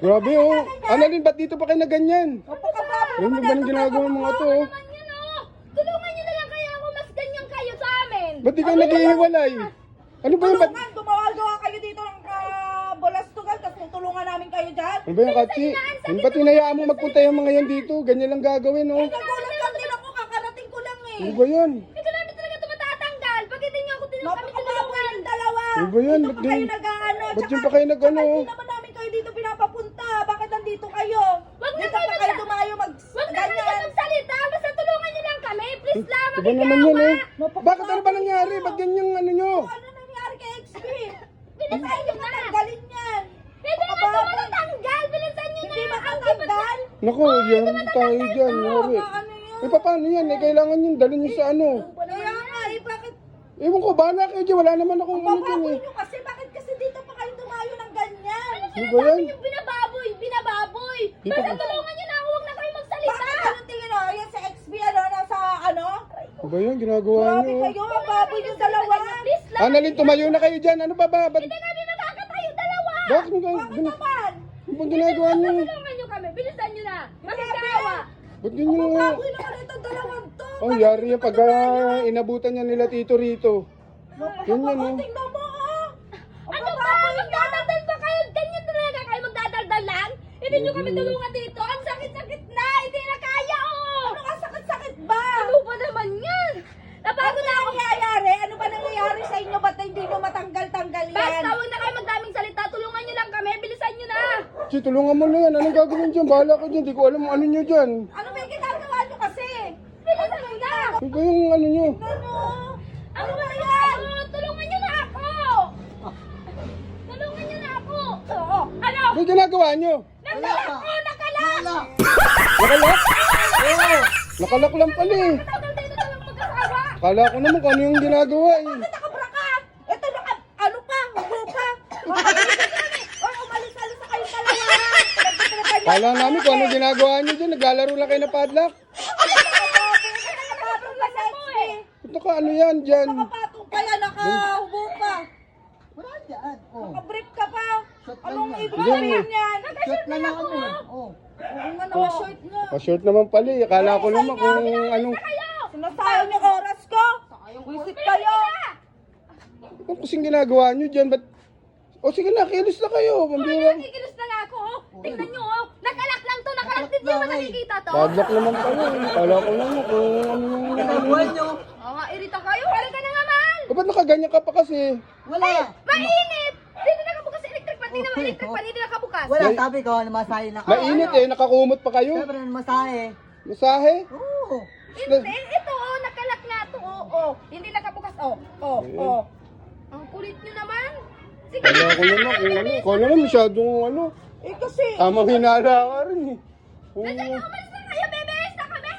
Grabe oh. Annalyn, ba't dito pa kayo na ganyan? Yan ba nang ginagawa ng mga to oh? Tulungan nyo na lang kaya ako mas ganyan kayo sa amin. Ba't di kayo nag-iiwalay? Ano ba yan? Tulungan, gumawagawa kayo dito ng bolastugan, tapos tutulungan namin kayo dyan. Ano ba yan, Katsi? Ba't hinayaan mo magpunta yung mga yan dito? Ganyan lang gagawin oh. Nagulat lang din ako, kakarating ko lang eh. Ano ba yan? Hindi namin talaga ito matatanggal. Pag hindi nyo ako kami Napakababoy tulungan. yung dalawa. Ano ba yan? Dito Ba't pa kayo din- nag-ano. ba't yun pa kayo nag-ano? Hindi naman namin kayo dito pinapapunta. Bakit nandito kayo? Wag na Dito kayo pa kayo dumayo Huwag na kayo magsalita. Basta tulungan nyo lang kami. Please lang, Ano ba naman yan eh? Napaka- Bakit ano ba nangyari? Ba't ganyan ano nyo? Ano nangyari kay XP? Bilisan nyo na. Galing yan. Hindi naman ito matatanggal. Bilisan nyo na. Hindi makatanggal. Naku, yan tayo dyan. Yari. Ano yun? Eh, paano yan? Eh, kailangan yun. Dalhin nyo sa ano. Kaya nga eh, bakit? Ewan ko, bahala kayo dyan. Wala naman akong ano dyan Bababoy eh. nyo kasi. Bakit kasi dito pa kayo dumayo ng ganyan? Ano ba yan? Yung binababoy. Dito Basta ba? tulungan nyo na ako. Huwag na kayo magsalita. Bakit anong tingin o? Yan sa XP ano, nasa ano? Ano ba yan? Ginagawa Grabe nyo. kayo, ang baboy yung dalawa. Please lang. Annalyn, tumayo na kayo dyan. Ano ba ba? Ba't Hindi kami nakakatayo dalawa. bakit Bakit naman? ano bang ginagawa nyo? Tulungan nyo kami. Bilisan nyo na. Magkakawa. Ba't ganyan nga? Baboy naman itong dalawang to. Oh, yari yan pag inabutan niya nila Tito Rito. Ganyan oh. Tingnan mo oh. Ano ba? Magdadaldal ba kayo? Ganyan talaga kayo magdadaldal lang? Hindi nyo kami tulungan dito. Ang sakit-sakit na. Hindi na kaya oh. Ano ka sakit-sakit ba? Ano ba naman yan? Napagod na ako. Nangyayari? Ano ba nangyayari sa inyo? Ba't hindi nyo matanggal-tanggal yan? Basta huwag na kayo magdaming salita. Tulungan nyo lang kami. Bilisan nyo na. Si, tulungan mo na yan. Anong gagawin dyan? Bahala ko dyan. Di ko alam ano nyo dyan. Ano ba yung ginagawa nyo kasi? Bilisan nyo na. Ano ba yung ano nyo? Ano? Ano ba yan? Tulungan nyo na ako. Tulungan nyo na ako. Oo. Ano? Ano yung ginagawa nyo? Nakalak ko! Nakalak! Nakalak? Oo. Nakalak lang pala eh. Tagal dito na lang mag-asawa. Kala ko naman kung ano yung ginagawa eh. Nakabra ka! Ito ano pa? Hubo pa! Oy, umalis-alis na kayong dalawa! Pinagpipilitan nyo. Kala namin kung ano ginagawa nyo dyan. Naglalaro lang kayo ng padlock. Nakapatong pa sa XP. Ito ka ano yan dyan? Nakapatong pa yan, nakahubo pa. Wala dyan. Oh. Nakabrief ka pa. Shot lang Anong yan. ibig sabihin yan? Shot na lang ano eh. Oh. Oo nga, naka-short nga. Pa-short naman pala eh. Akala ko naman kung anong... Sinasayang yung oras ko. Wisit kayo. Ano kasing ginagawa nyo dyan? Ba't... O sige na, kilos na kayo. Pambira. Nakikilos na nga ako. Oh. Tingnan nyo. Oh. Nakalak lang to. Nakalak din nyo ba nakikita to? Padlock naman pala eh. Kala ko naman kung ano yung... Kinabuhan nyo. Oo nga, irita kayo. Halika na naman. O ba't nakaganyan ka pa kasi? Wala. Mainit. Hindi nakabukas sa electric pan. Hindi naman electric pan. Hindi nakabukas. Wala, sabi ko, namasahe na. Mainit eh. Nakakumot pa kayo. Siyempre, namasahe. Masahe? Oo. Hindi. Ito oh. Nakalak na to. Oh. Hindi nakabukas. Oh. Ang kulit nyo naman. Sige. Kala ko naman kung ano. Kala naman masyadong ano. Eh kasi, Tamang hinala ka rin eh. Nandiyan na umalis na kayo, bebe. Sa kami.